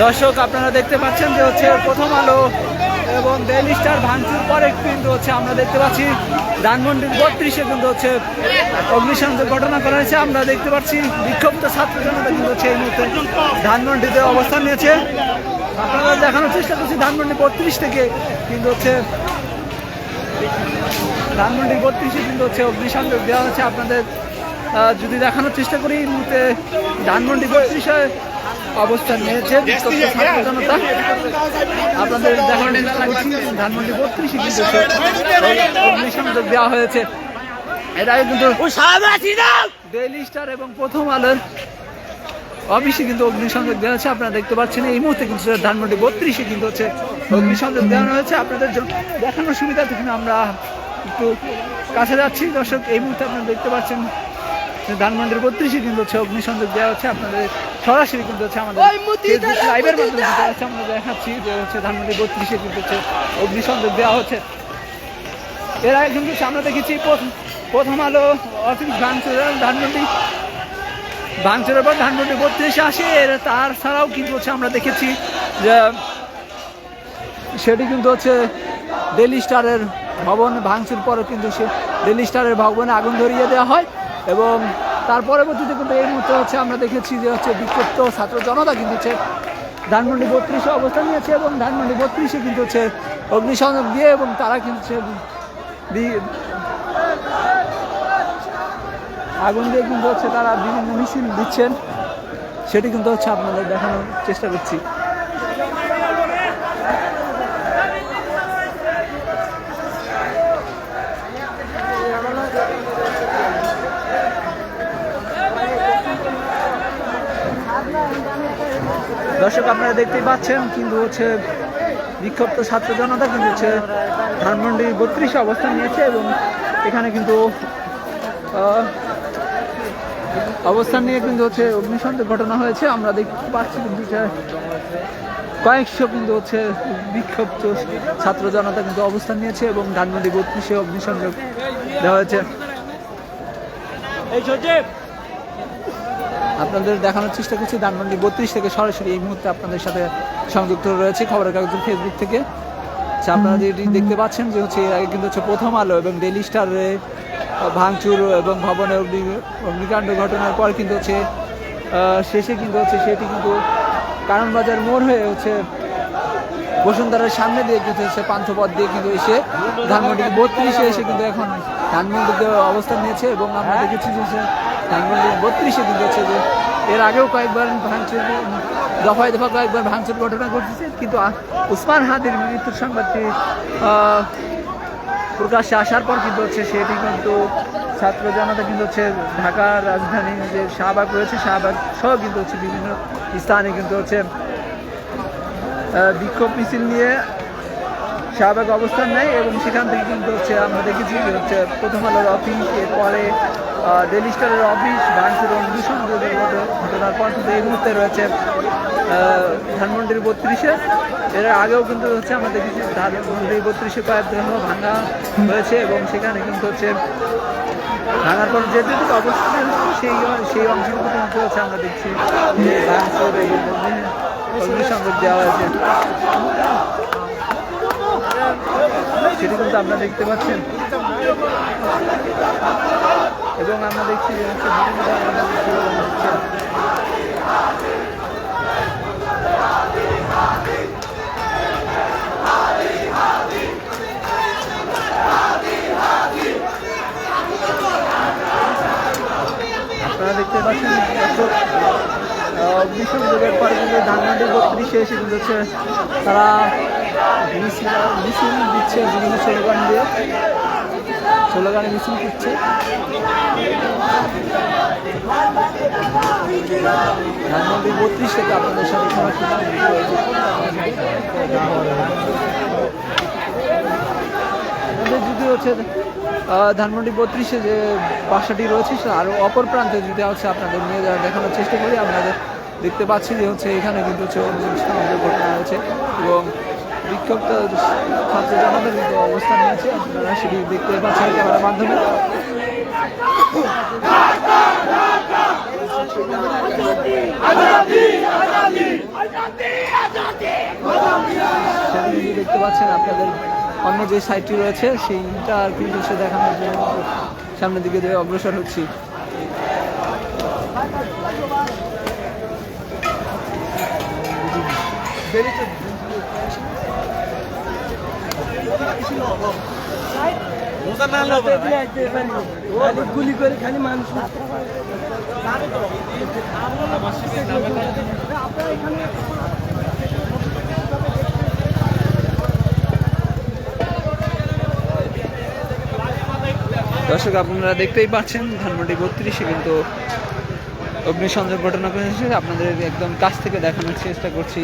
দর্শক আপনারা দেখতে পাচ্ছেন যে হচ্ছে প্রথম আলো এবং ডেইলি স্টার ভাঙচুর পরে কিন্তু হচ্ছে আমরা দেখতে পাচ্ছি ধানমন্ডির 32-এ কিন্তু হচ্ছে অগ্নিসংযোগ ঘটনা করা হয়েছে। আমরা দেখতে পাচ্ছি বিক্ষুব্ধ ছাত্র জনতা কিন্তু হচ্ছে এই মুহূর্তে ধানমন্ডিতে অবস্থান নিয়েছে। আপনারা দেখানোর চেষ্টা করছি ধানমন্ডি 32 থেকে কিন্তু হচ্ছে ধানমন্ডি 32-এ কিন্তু হচ্ছে অগ্নিসংযোগ দেওয়া হচ্ছে। আপনাদের যদি দেখানোর চেষ্টা করি এই মুহূর্তে ধানমন্ডি 32-এ অবস্থান নিয়েছে বিক্ষুব্ধ ছাত্র জনতা। আপনাদের দেখানোর চেষ্টা করছি ধানমন্ডি 32-এ কিন্তু অগ্নিসংযোগ দেওয়া হয়েছে। এর আগে কিন্তু ডেইলি স্টার এবং প্রথম আলোর অফিসে কিন্তু অগ্নিসংযোগ দেওয়া হয়েছে। আপনারা দেখতে পাচ্ছেন এই মুহূর্তে কিন্তু ধানমন্ডি 32-এ কিন্তু হচ্ছে অগ্নিসংযোগ দেওয়ানো হয়েছে। আপনাদের জন্য দেখানোর সুবিধা থেকে আমরা একটু কাছে যাচ্ছি। দর্শক এই মুহূর্তে আপনারা দেখতে পাচ্ছেন ধানমন্ডির 32-এ কিন্তু হচ্ছে অগ্নিসংযোগ দেওয়া হচ্ছে। আপনাদের সরাসরি কিন্তু হচ্ছে আমাদের ফেসবুক লাইভের মাধ্যমে দেওয়া হচ্ছে। আমরা দেখাচ্ছি যে হচ্ছে ধানমন্ডি 32-এ কিন্তু হচ্ছে অগ্নিসংযোগ দেওয়া হচ্ছে। এর আগে কিন্তু আমরা দেখেছি প্রথম আলো অফিস ভাঙচুরের পর ধানমন্ডি 32-এ আসে। তার ছাড়াও কিন্তু হচ্ছে আমরা দেখেছি যে সেটি কিন্তু হচ্ছে ডেইলি স্টারের ভবন ভাঙচুর পরে কিন্তু সে ডেইলি স্টারের ভবনে আগুন ধরিয়ে দেওয়া হয় এবং তার পরবর্তীতে কিন্তু এই মুহূর্তে হচ্ছে আমরা দেখেছি যে হচ্ছে বিক্ষুব্ধ ছাত্র জনতা কিন্তু হচ্ছে ধানমন্ডি 32-এ অবস্থান নিয়েছে এবং ধানমন্ডি 32-এ কিন্তু হচ্ছে অগ্নিসংযোগ দিয়ে এবং তারা কিন্তু আগুন দিয়ে কিন্তু হচ্ছে তারা বিভিন্ন মিছিল দিচ্ছেন, সেটি কিন্তু হচ্ছে আপনাদের দেখানোর চেষ্টা করছি। দর্শক আপনারা দেখতেই পাচ্ছেন কিন্তু হচ্ছে বিক্ষুব্ধ ছাত্র জনতা কিন্তু হচ্ছে ধানমন্ডি 32-এ অবস্থান নিয়েছে এবং এখানে কিন্তু অবস্থান নিয়ে কিন্তু হচ্ছে অগ্নিসংযোগ ঘটনা হয়েছে। আমরা দেখতে পাচ্ছি কিন্তু কয়েকশো কিন্তু হচ্ছে বিক্ষুব্ধ ছাত্র জনতা কিন্তু অবস্থান নিয়েছে এবং ধানমন্ডি 32-এ অগ্নিসংযোগ দেওয়া হয়েছে। আপনাদের দেখানোর চেষ্টা করছি ধানমন্ডি 32 থেকে সরাসরি এই মুহূর্তে আপনাদের সাথে সংযুক্ত রয়েছে খবরের কাগজের ফেসবুক থেকে। আপনারা যেটি দেখতে পাচ্ছেন যে হচ্ছে এর আগে কিন্তু হচ্ছে প্রথম আলো এবং ডেইলি স্টারে ভাঙচুর এবং ভবনে অগ্নিকাণ্ড ঘটনার পর কিন্তু হচ্ছে শেষে কিন্তু হচ্ছে সেটি কিন্তু কারণবাজার মোড় হয়ে হচ্ছে বসুন্ধরার সামনে দিয়ে কিন্তু হচ্ছে পান্থপথ দিয়ে কিন্তু এসে ধানমন্ডি 32-এ এসে কিন্তু এখন ধানমন্ডিতে অবস্থান নিয়েছে এবং আমরা দেখেছি যে ধানমন্ডি 32-এ কিন্তু হচ্ছে যে এর আগেও কয়েকবার ভাঙচুর দফায় কয়েকবার ভাঙচুর ঘটনা ঘটেছে কিন্তু উসমান হাদির মৃত্যুর সংবাদটি প্রকাশ্যে আসার পর কিন্তু হচ্ছে সেটি কিন্তু ছাত্র জনতা কিন্তু হচ্ছে ঢাকার রাজধানী যে শাহবাগ রয়েছে শাহবাগ সহ কিন্তু হচ্ছে বিভিন্ন স্থানে কিন্তু হচ্ছে বিক্ষোভ মিছিল নিয়ে শাহবাগ অবস্থান নেয় এবং সেখান থেকে কিন্তু হচ্ছে আমরা দেখেছি যে হচ্ছে প্রথম আলোর অফিস, এরপরে ডেইলি স্টারের অফিস ভাঙচুর অগ্নিসংযোগের ঘটনার পর কিন্তু এই মুহূর্তে রয়েছে ধানমন্ডির 32-এ। এর আগেও কিন্তু হচ্ছে আমরা দেখেছি ধানমন্ডির 32-এ কয়েক দেহ ভাঙা হয়েছে এবং সেখানে কিন্তু হচ্ছে ভাঙার পর যেটুকু অবস্থান সেই অংশটুকু কিন্তু হচ্ছে আমরা দেখছি যে ভাঙচুর এবং অগ্নিসংযোগ দেওয়া হয়েছে, সেটি কিন্তু আপনারা দেখতে পাচ্ছেন এবং আমরা দেখছি যে হচ্ছে আপনারা দেখতে পাচ্ছেন অগ্নিসংযোগের পরে কিন্তু ধানমন্ডি 32-এ এসে কিন্তু হচ্ছে তারা মিছিল দিচ্ছে বিভিন্ন স্লোগানে মিছিল দিচ্ছে। ধানমন্ডি 32 থেকে আপনাদের সাথে যদি হচ্ছে ধানমন্ডি 32-এ যে বাসাটি রয়েছে আরও অপর প্রান্তে যদি হচ্ছে আপনাদের নিয়ে দেখানোর চেষ্টা করি, আপনাদের দেখতে পাচ্ছি যে হচ্ছে এখানে কিন্তু হচ্ছে অগ্নিসংযোগ ঘটনা হয়েছে এবং বিক্ষুব্ধ ছাত্র জনতা কিন্তু অবস্থান নিয়েছে। আপনারা সেটি দেখতে পাচ্ছেন ক্যামেরার মাধ্যমে। অন্য যে সাইটটি রয়েছে সেইটা আর কি সে দেখানোর জন্য সামনের দিকে দিয়ে অগ্রসর হচ্ছি। গুলি করে খালি মানুষ দর্শক আপনারা দেখতেই পাচ্ছেন ধানমন্ডি 32-এ কিন্তু অগ্নিসংযোগ ঘটনা ঘটেছে। আপনাদের একদম কাছ থেকে দেখানোর চেষ্টা করছি,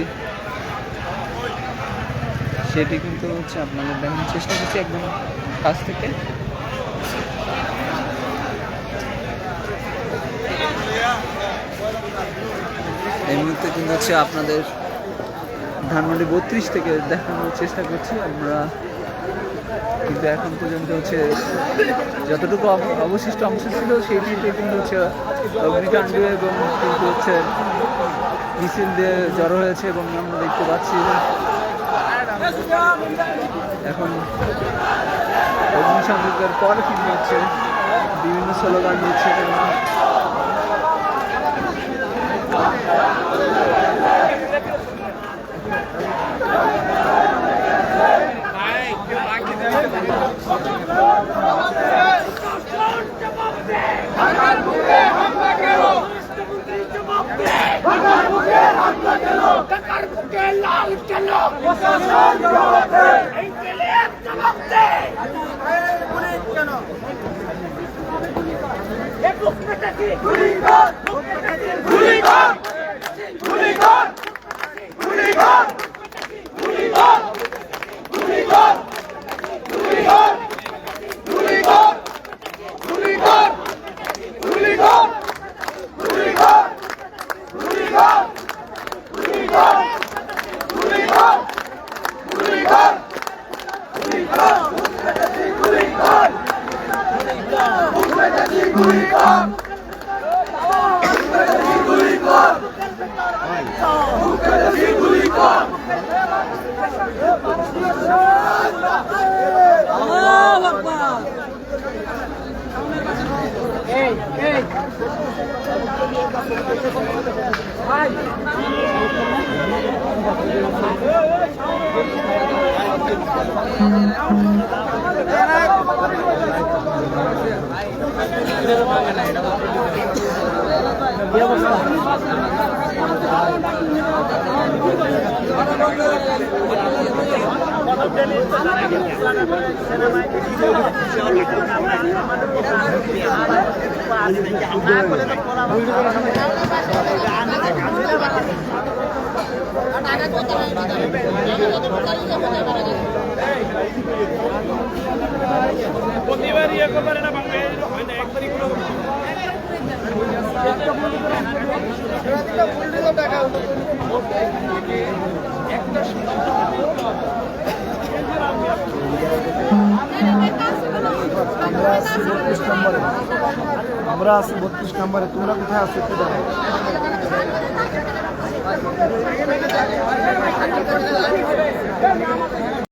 সেটি কিন্তু হচ্ছে আপনাদের দেখানোর চেষ্টা করছি একদম কাছ থেকে। এই মুহূর্তে কিন্তু হচ্ছে আপনাদের ধানমন্ডি 32 থেকে দেখানোর চেষ্টা করছি। আমরা কিন্তু এখন পর্যন্ত হচ্ছে যতটুকু অবশিষ্ট অংশ ছিল সেইটিতে কিন্তু হচ্ছে অগ্নিকাণ্ড এবং কিন্তু হচ্ছে মিছিল দিয়ে জড়ো হয়েছে এবং আমরা দেখতে পাচ্ছি এখন অগ্নিসংযোগের পর কিন্তু হচ্ছে বিভিন্ন স্লোগান দিচ্ছে। প্রতিবার ইয়ে করবে না বাংলাদেশ হয় না একবারই কোনো আমরা আছি 32 নম্বরে। তোমরা কোথায় আছো একটু জানাও।